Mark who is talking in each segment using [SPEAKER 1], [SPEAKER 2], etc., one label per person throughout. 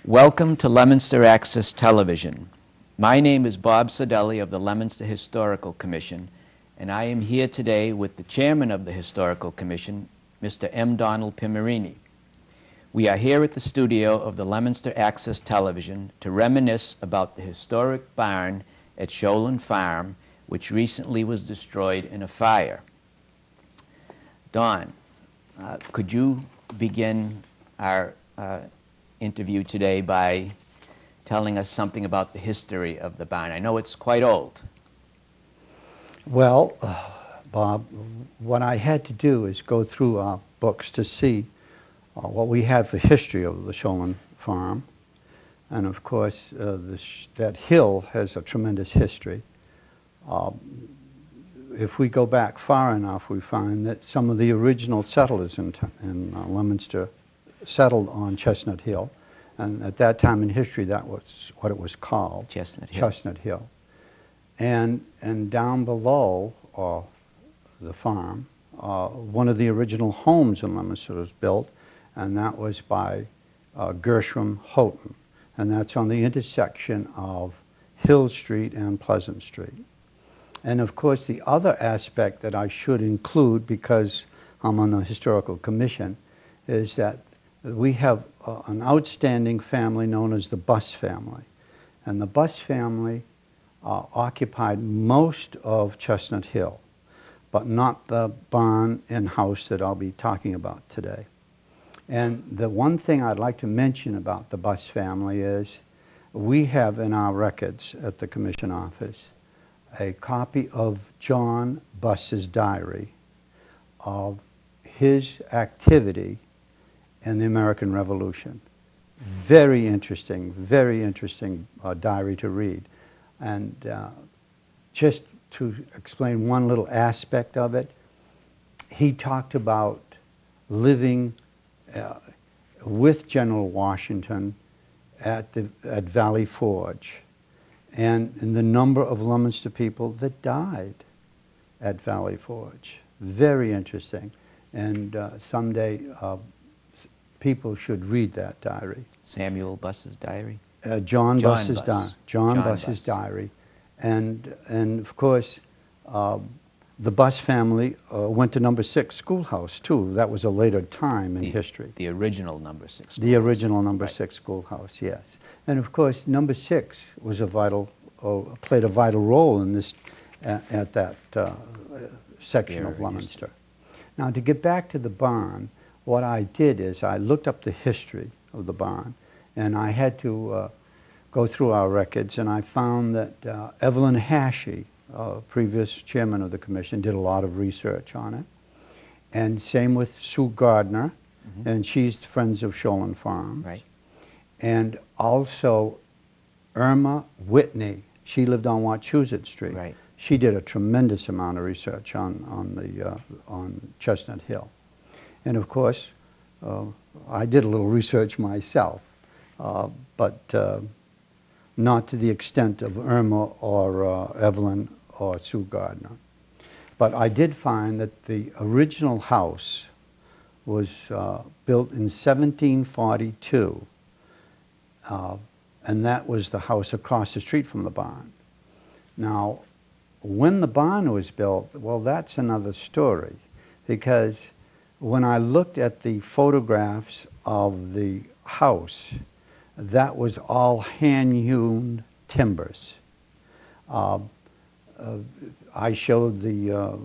[SPEAKER 1] Welcome to Leominster Access Television. My name is Bob Saudelli of the Leominster Historical Commission, and I am here today with the chairman of the Historical Commission, Mr. M. Donald Pimarini. We are here at the studio of the Leominster Access Television to reminisce about the historic barn at Sholan Farm, which recently was destroyed in a fire. Don, could you begin our interview today by telling us something about the history of the barn? I know it's quite old.
[SPEAKER 2] Well, Bob, what I had to do is go through our books to see what we have for history of the Sholan farm. And of course, that hill has a tremendous history. If we go back far enough, we find that some of the original settlers in Leominster settled on Chestnut Hill, and at that time in history that was what it was called,
[SPEAKER 1] Chestnut Hill.
[SPEAKER 2] Chestnut Hill. And down below the farm, one of the original homes in Leominster was built, and that was by Gershom Houghton, and that's on the intersection of Hill Street and Pleasant Street. And of course the other aspect that I should include, because I'm on the Historical Commission, is that we have an outstanding family known as the Buss family. And the Buss family occupied most of Chestnut Hill, but not the barn and house that I'll be talking about today. And the one thing I'd like to mention about the Buss family is we have in our records at the Commission office a copy of John Buss's diary of his activity in the American Revolution. Very interesting diary to read. And just to explain one little aspect of it, he talked about living with General Washington at Valley Forge, and the number of Leominster people that died at Valley Forge. Very interesting. And someday people should read that diary.
[SPEAKER 1] Samuel Buss's diary?
[SPEAKER 2] John Buss's diary. And of course, the Buss family went to number 6 schoolhouse too. That was a later time in history.
[SPEAKER 1] The original number 6 schoolhouse.
[SPEAKER 2] The original number 6 schoolhouse, yes. And of course, number 6 was played a vital role in this, at that section of Leominster. Now, to get back to the barn, what I did is I looked up the history of the barn, and I had to go through our records, and I found that Evelyn Hashey, previous chairman of the commission, did a lot of research on it. And same with Sue Gardner, and she's Friends of Sholan Farms.
[SPEAKER 1] Right.
[SPEAKER 2] And also Irma Whitney, she lived on Wachusett Street.
[SPEAKER 1] Right.
[SPEAKER 2] She did a tremendous amount of research on Chestnut Hill. And of course, I did a little research myself, but not to the extent of Irma or Evelyn or Sue Gardner. But I did find that the original house was built in 1742, and that was the house across the street from the barn. Now, when the barn was built, well, that's another story, because when I looked at the photographs of the house, that was all hand-hewn timbers. I showed the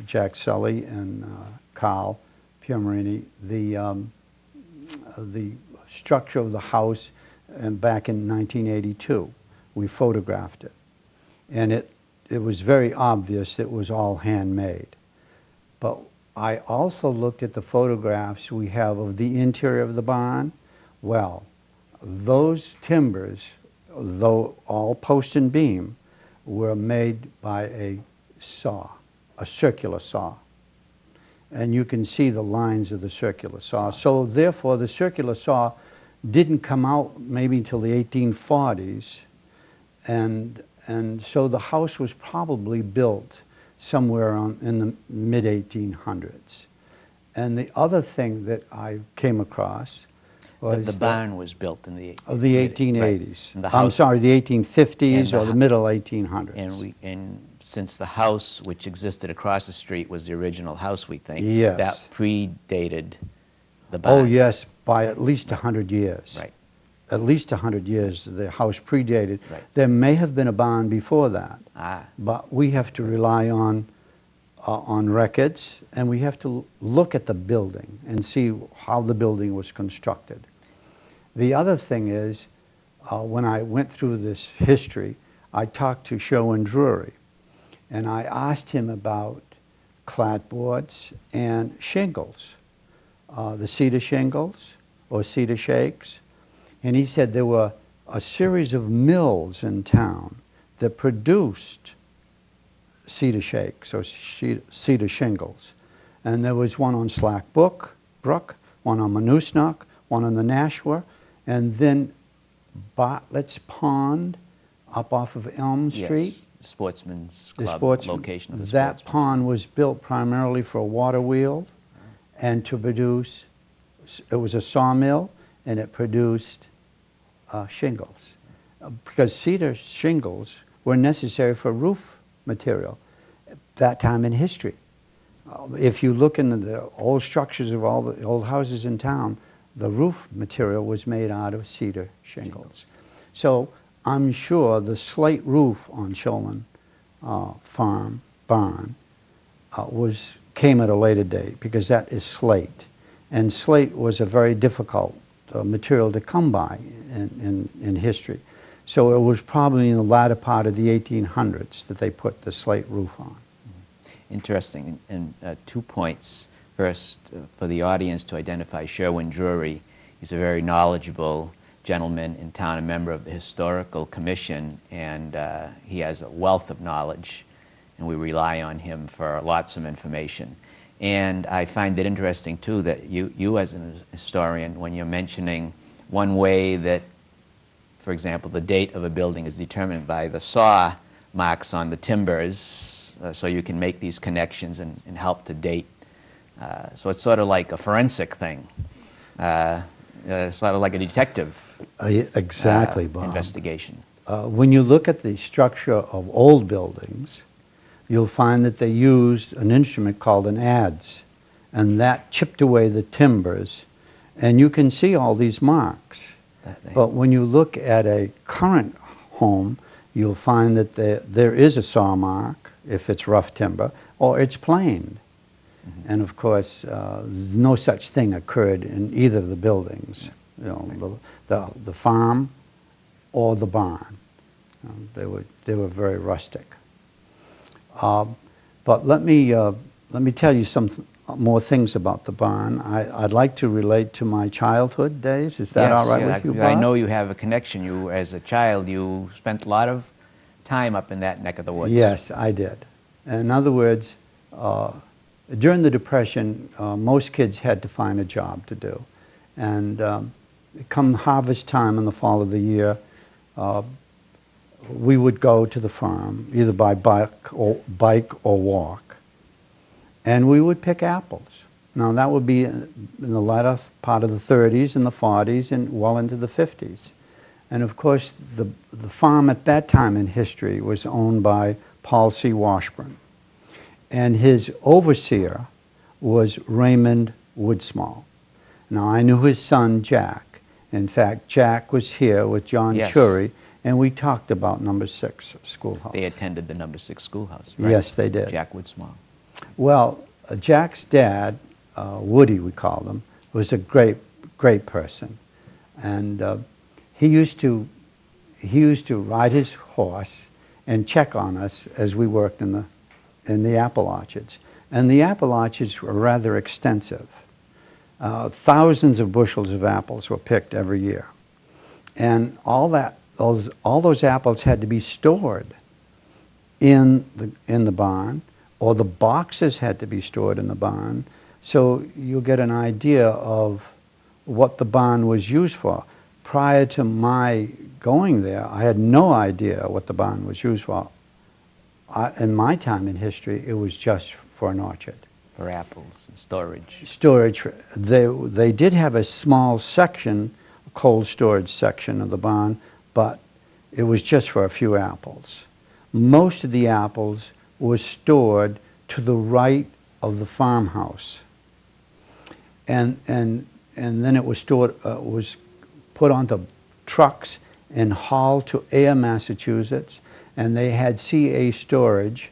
[SPEAKER 2] Jack Sully and Carl Pimarini the structure of the house back in 1982. We photographed it, and it was very obvious it was all handmade. But I also looked at the photographs we have of the interior of the barn. Well, those timbers, though all post and beam, were made by a saw, a circular saw. And you can see the lines of the circular saw. So therefore, the circular saw didn't come out maybe until the 1840s. And so the house was probably built somewhere in the mid-1800s. And the other thing that I came across was
[SPEAKER 1] The barn was built in the
[SPEAKER 2] of the
[SPEAKER 1] right.
[SPEAKER 2] 1880s.
[SPEAKER 1] And the
[SPEAKER 2] I'm
[SPEAKER 1] house-
[SPEAKER 2] sorry, the 1850s
[SPEAKER 1] and
[SPEAKER 2] or
[SPEAKER 1] the
[SPEAKER 2] the middle 1800s.
[SPEAKER 1] And since the house which existed across the street was the original house, we think,
[SPEAKER 2] Yes.
[SPEAKER 1] that predated the barn.
[SPEAKER 2] Oh, yes, by at least 100 years.
[SPEAKER 1] Right.
[SPEAKER 2] At least 100 years, the house predated.
[SPEAKER 1] Right.
[SPEAKER 2] There may have been a barn before that,
[SPEAKER 1] Ah,
[SPEAKER 2] but we have to rely on records, and we have to look at the building and see how the building was constructed. The other thing is, when I went through this history, I talked to Sholan Drury, and I asked him about clapboards and shingles, the cedar shingles or cedar shakes. And he said there were a series of mills in town that produced cedar shakes or cedar shingles. And there was one on Slack Brook, one on Monusnock, one on the Nashua, and then Bartlett's Pond up off of Elm Street.
[SPEAKER 1] yes, the Sportsman's
[SPEAKER 2] The
[SPEAKER 1] Club
[SPEAKER 2] sports,
[SPEAKER 1] location of the
[SPEAKER 2] that
[SPEAKER 1] Sportsman's
[SPEAKER 2] pond was built primarily for a water wheel and to produce, it was a sawmill, and it produced shingles. Because cedar shingles were necessary for roof material at that time in history. If you look into the old structures of all the old houses in town, the roof material was made out of cedar shingles. So I'm sure the slate roof on Sholan barn came at a later date, because that is slate. And slate was a very difficult material to come by in history. So it was probably in the latter part of the 1800s that they put the slate roof on.
[SPEAKER 1] Interesting. And 2 points. First, for the audience to identify Sherwin Drury. He's a very knowledgeable gentleman in town, a member of the Historical Commission, and he has a wealth of knowledge, and we rely on him for lots of information. And I find it interesting, too, that you as a historian, when you're mentioning one way that, for example, the date of a building is determined by the saw marks on the timbers, so you can make these connections and help to date. So it's sort of like a forensic thing, sort of like a detective
[SPEAKER 2] Exactly, Bob.
[SPEAKER 1] investigation.
[SPEAKER 2] When you look at the structure of old buildings, you'll find that they used an instrument called an adze, and that chipped away the timbers, and you can see all these marks. But when you look at a current home, you'll find that there is a saw mark, if it's rough timber, or it's planed. And of course, no such thing occurred in either of the buildings, you know, the farm or the barn. They were very rustic. But let me tell you some more things about the barn. I'd like to relate to my childhood days. Is that
[SPEAKER 1] Yes,
[SPEAKER 2] all right
[SPEAKER 1] yeah,
[SPEAKER 2] with you, Bob?
[SPEAKER 1] I know you have a connection. You, as a child, you spent a lot of time up in that neck of the woods.
[SPEAKER 2] Yes, I did. In other words, during the Depression, most kids had to find a job to do. And come harvest time in the fall of the year, we would go to the farm, either by bike or walk, and we would pick apples. Now that would be in the latter part of the 30s and the 40s and well into the 50s. And of course, the farm at that time in history was owned by Paul C. Washburn. And his overseer was Raymond Woodsmall. Now I knew his son, Jack. In fact, Jack was here with John
[SPEAKER 1] Yes.
[SPEAKER 2] Chury, and we talked about number 6 schoolhouse.
[SPEAKER 1] They attended the number 6 schoolhouse, right?
[SPEAKER 2] Yes, they did.
[SPEAKER 1] Jack Woodsmall.
[SPEAKER 2] Well, Jack's dad, Woody we called him, was a great person. And he used to ride his horse and check on us as we worked in the apple orchards. And the apple orchards were rather extensive. Thousands of bushels of apples were picked every year. And all those apples had to be stored in the barn, or the boxes had to be stored in the barn, so you'll get an idea of what the barn was used for. Prior to my going there, I had no idea what the barn was used for. In my time in history, it was just for an orchard.
[SPEAKER 1] for apples and storage.
[SPEAKER 2] Storage. They did have a small section, a cold storage section of the barn, but it was just for a few apples. Most of the apples were stored to the right of the farmhouse. And then it was stored, was put onto trucks and hauled to Ayer, Massachusetts, and they had CA storage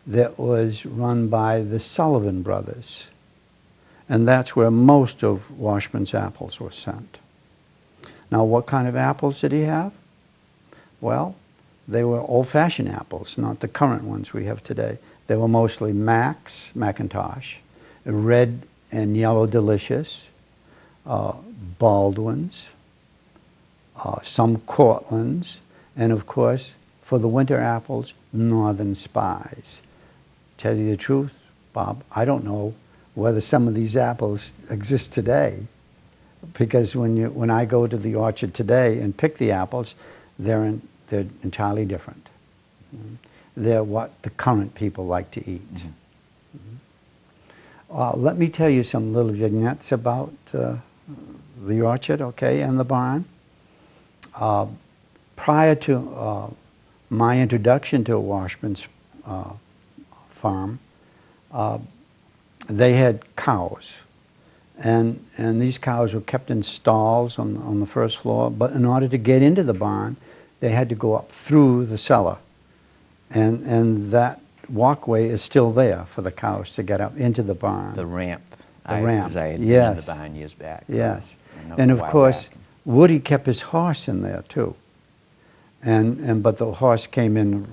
[SPEAKER 2] that was run by the Sullivan brothers. And that's where most of Washburn's apples were sent. Now, what kind of apples did he have? Well, they were old-fashioned apples, not the current ones we have today. They were mostly Macintosh, red and yellow delicious, Baldwins, some Cortlands, and of course, for the winter apples, Northern Spies. Tell you the truth, Bob, I don't know whether some of these apples exist today, because when I go to the orchard today and pick the apples, they're entirely different. They're what the current people like to eat. Let me tell you some little vignettes about the orchard, okay, and the barn. Prior to my introduction to Washburn's farm, they had cows. And these cows were kept in stalls on the first floor, but in order to get into the barn, they had to go up through the cellar. And that walkway is still there for the cows to get up into the barn.
[SPEAKER 1] The ramp.
[SPEAKER 2] The ramp,
[SPEAKER 1] Because I had been in
[SPEAKER 2] yes.
[SPEAKER 1] the barn years back.
[SPEAKER 2] Yes.
[SPEAKER 1] a
[SPEAKER 2] And of
[SPEAKER 1] while
[SPEAKER 2] course,
[SPEAKER 1] back.
[SPEAKER 2] Woody kept his horse in there too. But the horse came in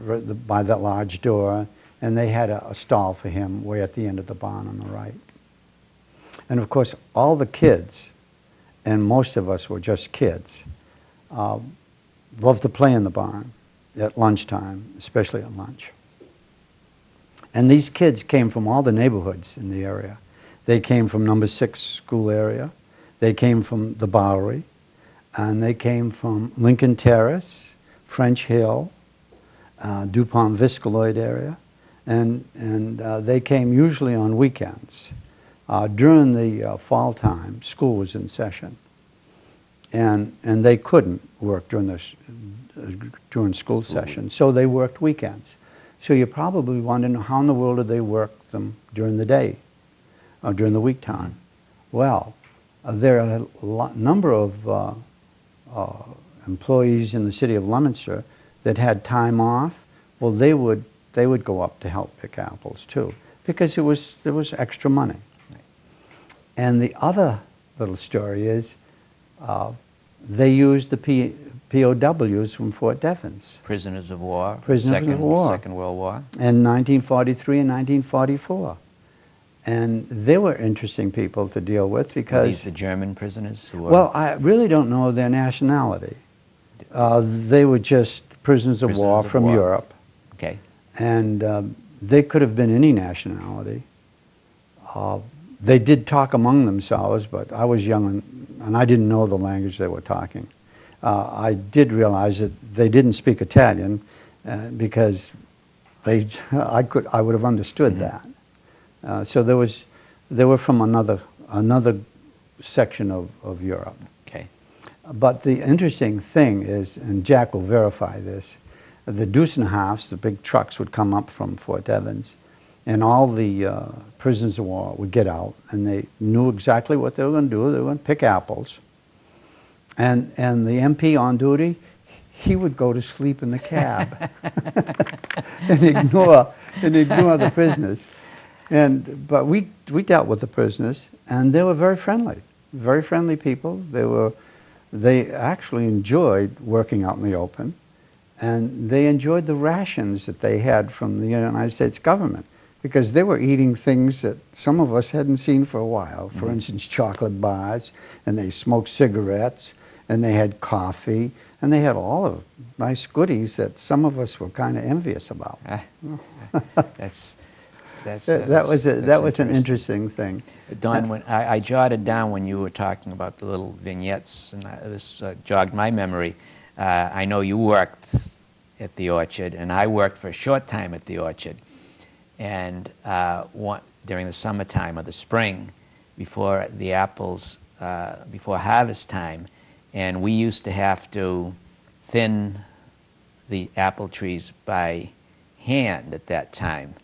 [SPEAKER 2] by that large door, and they had a stall for him way at the end of the barn on the right. And of course, all the kids, and most of us were just kids, loved to play in the barn at lunchtime, especially at lunch. And these kids came from all the neighborhoods in the area. They came from Number 6 school area, they came from the Bowery, and they came from Lincoln Terrace, French Hill, DuPont Viscaloid area, and they came usually on weekends. During the fall time, school was in session, and they couldn't work during school session, so they worked weekends. So you're probably wondering, how in the world did they work them during the day, during the week time? Well, there are a number of employees in the city of Leominster that had time off. Well, they would go up to help pick apples too, because there was extra money. And the other little story is they used the POWs from Fort Devens.
[SPEAKER 1] Prisoners of war.
[SPEAKER 2] Prisoners of war.
[SPEAKER 1] Second World War.
[SPEAKER 2] In 1943 and 1944. And they were interesting people to deal with because...
[SPEAKER 1] Were these the German prisoners who were...
[SPEAKER 2] Well, I really don't know their nationality. They were just prisoners of war from Europe.
[SPEAKER 1] Okay.
[SPEAKER 2] And they could have been any nationality. They did talk among themselves, but I was young and I didn't know the language they were talking. I did realize that they didn't speak Italian because I would have understood that. So they were from another section of Europe.
[SPEAKER 1] Okay.
[SPEAKER 2] But the interesting thing is, and Jack will verify this, the Dusenhofs, the big trucks, would come up from Fort Devens, and all the prisoners of war would get out, and they knew exactly what they were going to do. They were going to pick apples. And the MP on duty, he would go to sleep in the cab and ignore the prisoners. But we dealt with the prisoners, and they were very friendly people. They actually enjoyed working out in the open, and they enjoyed the rations that they had from the United States government, because they were eating things that some of us hadn't seen for a while. For instance, chocolate bars, and they smoked cigarettes, and they had coffee, and they had all of nice goodies that some of us were kind of envious about. That was an interesting thing.
[SPEAKER 1] Don, when I jotted down when you were talking about the little vignettes, and this jogged my memory. I know you worked at the orchard, and I worked for a short time at the orchard. And during the summertime or the spring before the apples, before harvest time, and we used to have to thin the apple trees by hand at that time.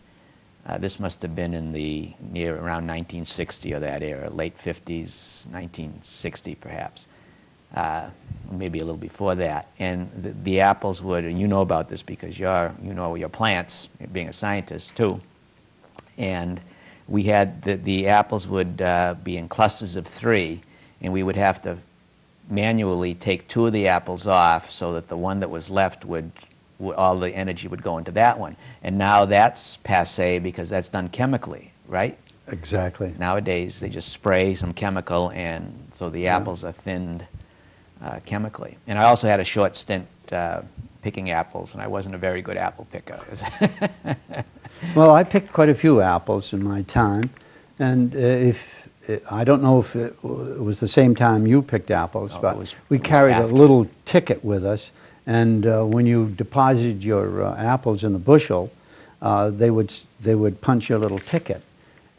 [SPEAKER 1] This must have been in the around 1960 or that era, late 50s, 1960 perhaps, maybe a little before that. And the apples would, and you know about this because you know your plants, being a scientist too. And we had the apples would be in clusters of 3, and we would have to manually take 2 of the apples off so that the one that was left would all the energy would go into that one. And now that's passé because that's done chemically, right?
[SPEAKER 2] Exactly.
[SPEAKER 1] Nowadays they just spray some chemical, and so the apples are thinned chemically. And I also had a short stint picking apples, and I wasn't a very good apple picker.
[SPEAKER 2] Well, I picked quite a few apples in my time, and I don't know if it was the same time you picked apples, but we carried a little ticket with us, and when you deposited your apples in the bushel, they would punch your little ticket,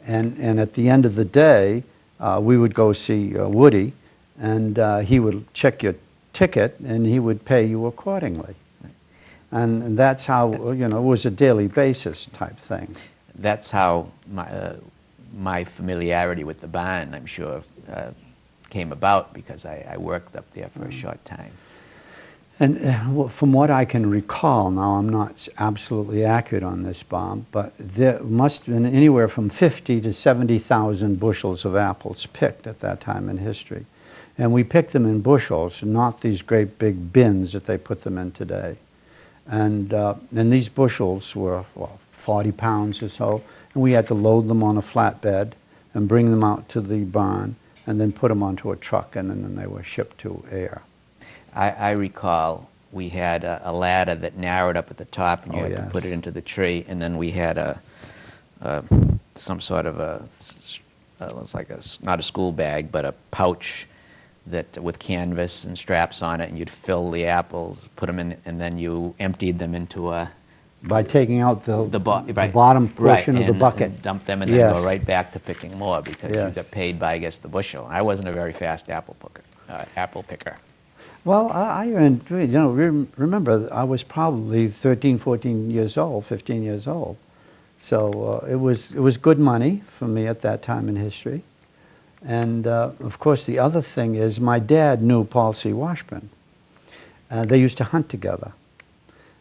[SPEAKER 2] and at the end of the day, we would go see Woody, and he would check your ticket, and he would pay you accordingly. And that's how, it was a daily basis type thing.
[SPEAKER 1] That's how my familiarity with the barn, I'm sure, came about, because I worked up there for a short time.
[SPEAKER 2] And from what I can recall, now I'm not absolutely accurate on this, Bob, but there must have been anywhere from 50 to 70,000 bushels of apples picked at that time in history. And we picked them in bushels, not these great big bins that they put them in today. And these bushels were 40 pounds or so, and we had to load them on a flatbed and bring them out to the barn and then put them onto a truck, and then they were shipped to Air.
[SPEAKER 1] I recall we had a ladder that narrowed up at the top, and you had to put it into the tree, and then we had some sort of it was like not a school bag, but a pouch that with canvas and straps on it, and you'd fill the apples, put them in, and then you emptied them into a...
[SPEAKER 2] By taking out the
[SPEAKER 1] right,
[SPEAKER 2] bottom portion of the bucket.
[SPEAKER 1] And dump them, and then go right back to picking more, because you got paid by, I guess, the bushel. I wasn't a very fast apple picker.
[SPEAKER 2] Well, I remember I was probably 13, 14 years old, 15 years old. So it was good money for me at that time in history. And of course, the other thing is my dad knew Paul C. Washburn. They used to hunt together.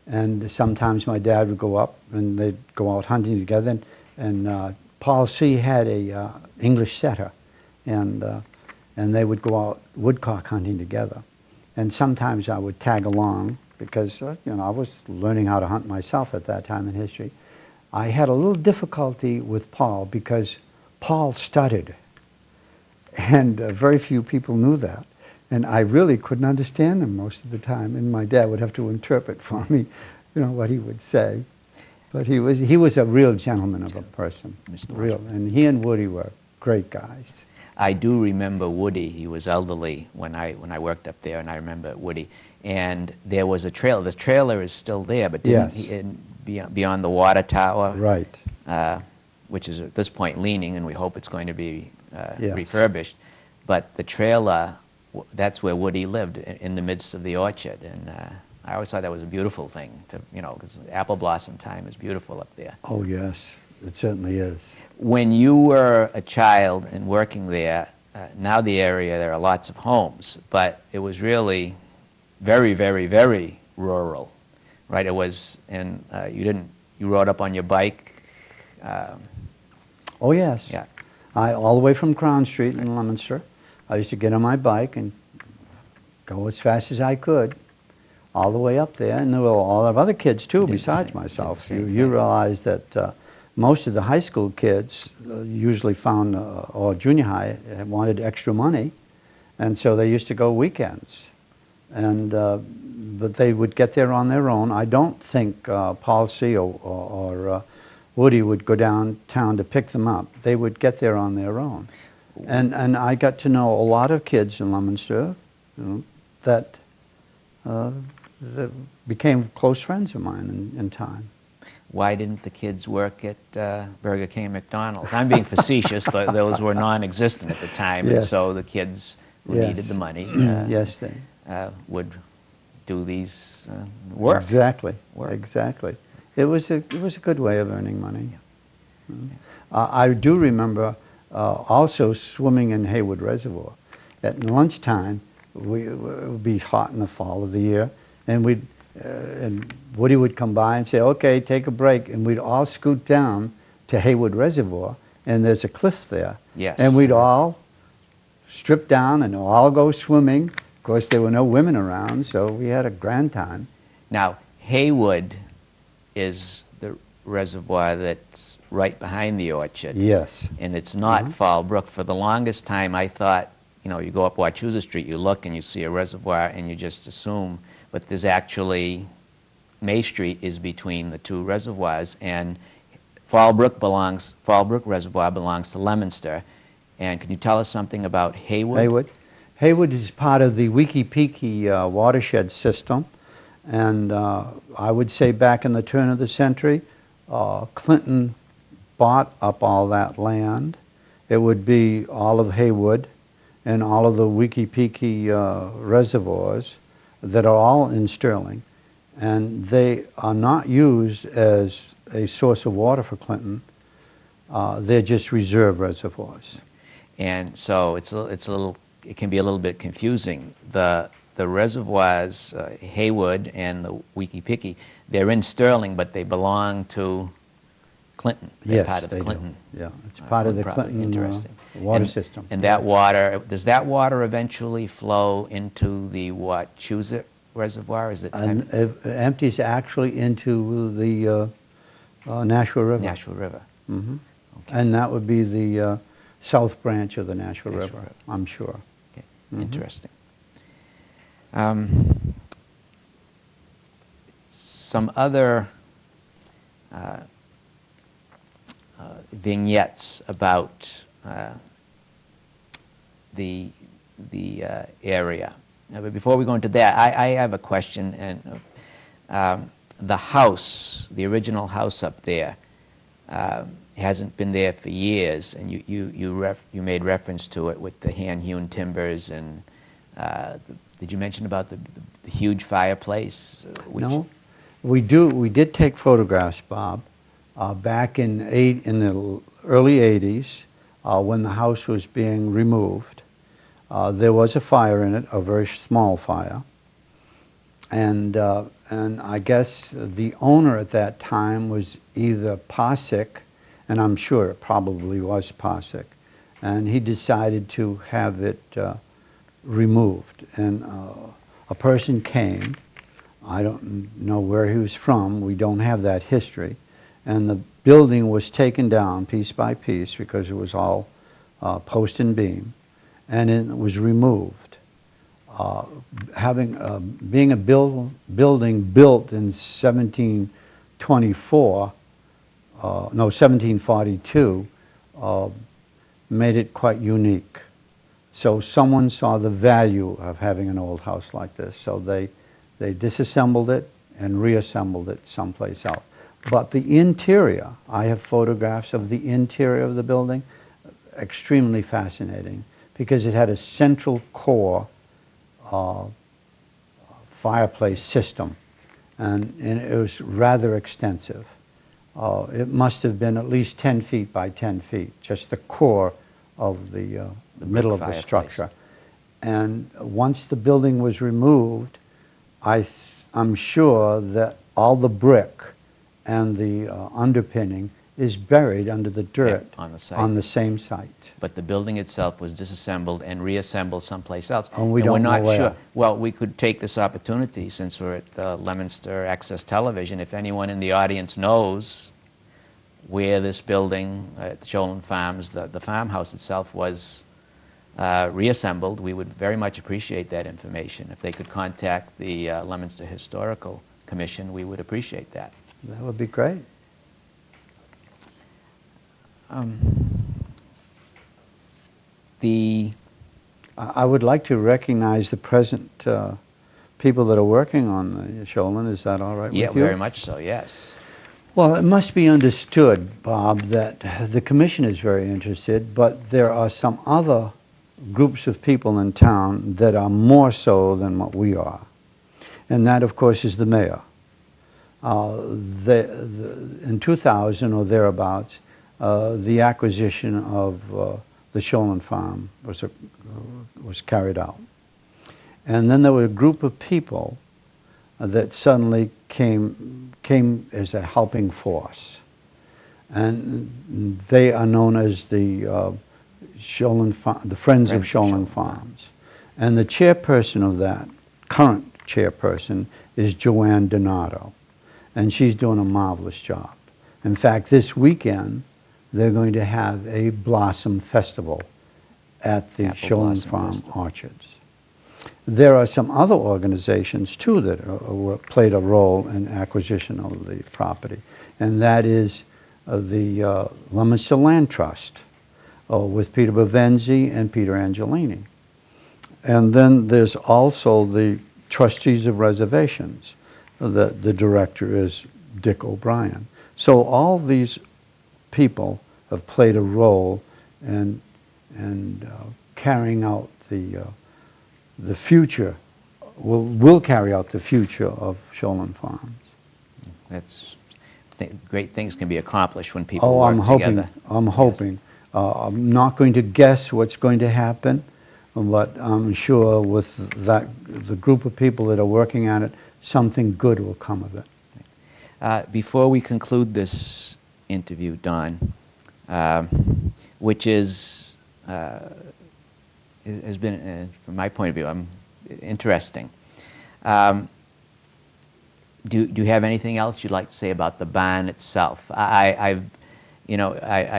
[SPEAKER 2] And sometimes my dad would go up and they'd go out hunting together. And Paul C. had a English setter. And they would go out woodcock hunting together. And sometimes I would tag along because, I was learning how to hunt myself at that time in history. I had a little difficulty with Paul because Paul stuttered. And very few people knew that. And I really couldn't understand him most of the time. And my dad would have to interpret for me, what he would say. But he was a real gentleman of a person. Real. And he and Woody were great guys.
[SPEAKER 1] I do remember Woody. He was elderly when I worked up there, and I remember Woody. And there was a trailer. The trailer is still there, but beyond the water tower.
[SPEAKER 2] Right.
[SPEAKER 1] Which is at this point leaning, and we hope it's going to be refurbished. But the trailer, that's where Woody lived, in the midst of the orchard. And I always thought that was a beautiful thing, because apple blossom time is beautiful up there.
[SPEAKER 2] Oh, yes, it certainly is.
[SPEAKER 1] When you were a child and working there, now the area, there are lots of homes, but it was really very, very, very rural, right? It was, and you rode up on your bike?
[SPEAKER 2] Oh, yes.
[SPEAKER 1] Yeah.
[SPEAKER 2] All the way from Crown Street in Leominster. I used to get on my bike and go as fast as I could, all the way up there. And there were all of other kids, too, besides myself. You realize that most of the high school kids usually found, or junior high, wanted extra money. And so they used to go weekends. And but they would get there on their own. I don't think Paul C. or Woody would go downtown to pick them up. They would get there on their own. And I got to know a lot of kids in Leominster that became close friends of mine in time.
[SPEAKER 1] Why didn't the kids work at Burger King and McDonald's? I'm being facetious. Those were non-existent at the time, and
[SPEAKER 2] Yes.
[SPEAKER 1] so the kids who
[SPEAKER 2] Yes.
[SPEAKER 1] needed the money
[SPEAKER 2] Yes, they.
[SPEAKER 1] would do these work.
[SPEAKER 2] Exactly.
[SPEAKER 1] Work.
[SPEAKER 2] Exactly. It was a good way of earning money. I do remember also swimming in Haywood Reservoir. At lunchtime, it would be hot in the fall of the year, and and Woody would come by and say, "Okay, take a break," and we'd all scoot down to Haywood Reservoir, and there's a cliff there.
[SPEAKER 1] Yes.
[SPEAKER 2] And we'd all strip down and all go swimming. Of course, there were no women around, so we had a grand time.
[SPEAKER 1] Now, Haywood is the reservoir that's right behind the orchard.
[SPEAKER 2] Yes.
[SPEAKER 1] And it's not Fall Brook. For the longest time, I thought, you know, you go up Wachusett Street, you look and you see a reservoir and you just assume, but there's actually, May Street is between the two reservoirs, and Fall Brook Reservoir belongs to Leominster. And can you tell us something about Haywood?
[SPEAKER 2] Haywood is part of the Weeki-Peeki watershed system, and I would say back in the turn of the century, Clinton bought up all that land. It would be all of Haywood and all of the Weeki-Peeki reservoirs that are all in Sterling, and they are not used as a source of water for Clinton. They're just reserve reservoirs.
[SPEAKER 1] And so it can be a little bit confusing. The reservoirs, Haywood and the Weeki-Peeki, they're in Sterling, but they belong to Clinton. They're
[SPEAKER 2] Yes,
[SPEAKER 1] part of the
[SPEAKER 2] they
[SPEAKER 1] Clinton.
[SPEAKER 2] do. Yeah, it's part of the
[SPEAKER 1] property.
[SPEAKER 2] Clinton
[SPEAKER 1] Interesting.
[SPEAKER 2] water system.
[SPEAKER 1] And that
[SPEAKER 2] Yes.
[SPEAKER 1] water, does that water eventually flow into the Wachusett Reservoir? Is it
[SPEAKER 2] And it empties actually into the Nashua River.
[SPEAKER 1] Nashua River?
[SPEAKER 2] Mhm.
[SPEAKER 1] Okay.
[SPEAKER 2] And that would be the south branch of the Nashua
[SPEAKER 1] Nashua
[SPEAKER 2] River,
[SPEAKER 1] River.
[SPEAKER 2] I'm sure.
[SPEAKER 1] Okay.
[SPEAKER 2] Mhm.
[SPEAKER 1] Interesting. Some other vignettes about the area. But before we go into that, I have a question. And the house, the original house up there, hasn't been there for years, and you made reference to it with the hand-hewn timbers. And did you mention about the huge fireplace?
[SPEAKER 2] No, we did take photographs, Bob, back in the early 80s when the house was being removed. There was a fire in it, a very small fire, and I guess the owner at that time was either Posick, and I'm sure it probably was Posick, and he decided to have it removed. And a person came. I don't know where he was from. We don't have that history. And the building was taken down piece by piece because it was all post and beam, and it was removed. Being a building built in 1742, made it quite unique. So someone saw the value of having an old house like this, so they disassembled it and reassembled it someplace else. But the interior, I have photographs of the interior of the building, extremely fascinating, because it had a central core fireplace system, and it was rather extensive. It must have been at least 10 feet by 10 feet, just the core of the middle of the structure. And once the building was removed, I'm sure that all the brick and the underpinning is buried under the dirt
[SPEAKER 1] on the site.
[SPEAKER 2] on the same site.
[SPEAKER 1] But the building itself was disassembled and reassembled someplace else.
[SPEAKER 2] And we're
[SPEAKER 1] not
[SPEAKER 2] know where.
[SPEAKER 1] sure. Well, we could take this opportunity, since we're at the Leominster Access Television, if anyone in the audience knows where this building at the Sholan Farms, the farmhouse itself, was reassembled, we would very much appreciate that information. If they could contact the Leominster Historical Commission, we would appreciate that.
[SPEAKER 2] That would be great. I would like to recognize the present people that are working on the Sholan. Is that all right with you?
[SPEAKER 1] Yeah, very much so, yes.
[SPEAKER 2] Well, it must be understood, Bob, that the commission is very interested, but there are some other groups of people in town that are more so than what we are. And that, of course, is the mayor. In 2000 or thereabouts, the acquisition of the Sholan farm was carried out. And then there were a group of people that suddenly came as a helping force. And they are known as the Friends of Sholan Farms. And the chairperson of that, current chairperson, is Joanne Donato. And she's doing a marvelous job. In fact, this weekend, they're going to have a Blossom Festival at the Sholan Farm Orchards. There are some other organizations, too, that played a role in acquisition of the property, and that is the Leominster Land Trust with Peter Bavenzi and Peter Angelini. And then there's also the Trustees of Reservations. The director is Dick O'Brien. So all these people have played a role in carrying out the future, will carry out the future of Sholan Farms.
[SPEAKER 1] That's great things can be accomplished when people work together.
[SPEAKER 2] I'm hoping. I'm not going to guess what's going to happen, but I'm sure with the group of people that are working on it, something good will come of it.
[SPEAKER 1] Before we conclude this interview, Don, which has been, from my point of view, interesting. Do you have anything else you'd like to say about the barn itself? I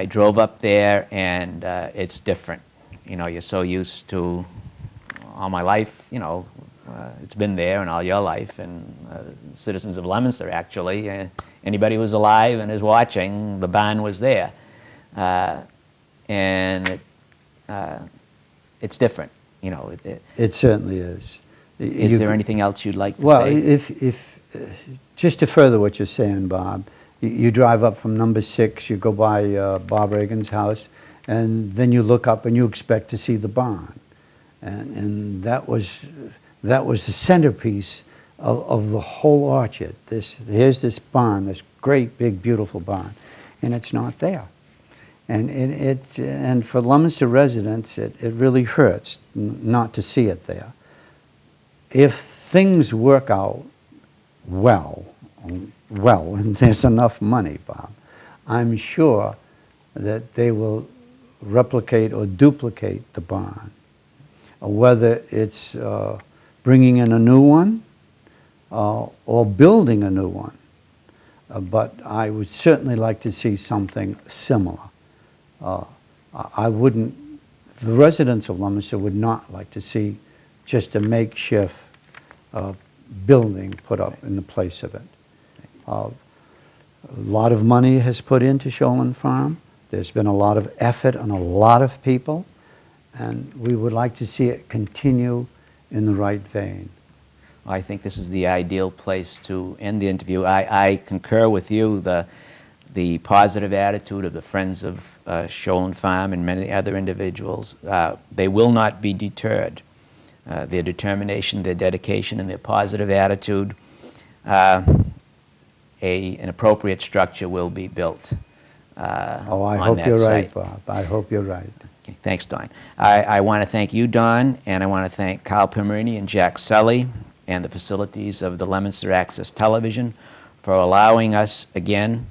[SPEAKER 1] drove up there, and it's different. You know, you're so used to all my life. You know, it's been there, and all your life, and citizens of Leominster actually. Anybody who's alive and is watching, the barn was there, and it's different. You know,
[SPEAKER 2] it certainly is.
[SPEAKER 1] Is there anything else you'd like to say?
[SPEAKER 2] Well, if just to further what you're saying, Bob, you drive up from number 6, you go by Bob Reagan's house, and then you look up and you expect to see the barn, and that was the centerpiece of the whole orchard. Here's this barn, this great big beautiful barn, and it's not there. And for Leominster residents, it really hurts not to see it there. If things work out well, and there's enough money, Bob, I'm sure that they will replicate or duplicate the barn. Whether it's bringing in a new one or building a new one. But I would certainly like to see something similar. The residents of Leominster would not like to see just a makeshift building put up in the place of it. A lot of money has put into Sholan Farm. There's been a lot of effort on a lot of people, and we would like to see it continue in the right vein.
[SPEAKER 1] I think this is the ideal place to end the interview. I concur with you, the positive attitude of the Friends of Sholan Farm and many other individuals. They will not be deterred. Their determination, their dedication, and their positive attitude, an appropriate structure will be built
[SPEAKER 2] I
[SPEAKER 1] on
[SPEAKER 2] hope
[SPEAKER 1] that
[SPEAKER 2] you're
[SPEAKER 1] site.
[SPEAKER 2] right, Bob. I hope you're right.
[SPEAKER 1] Okay, thanks, Don. I want to thank you, Don, and I want to thank Carl Pimerini and Jack Sully and the facilities of the Leominster Access Television for allowing us again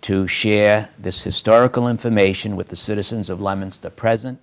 [SPEAKER 1] to share this historical information with the citizens of Leominster present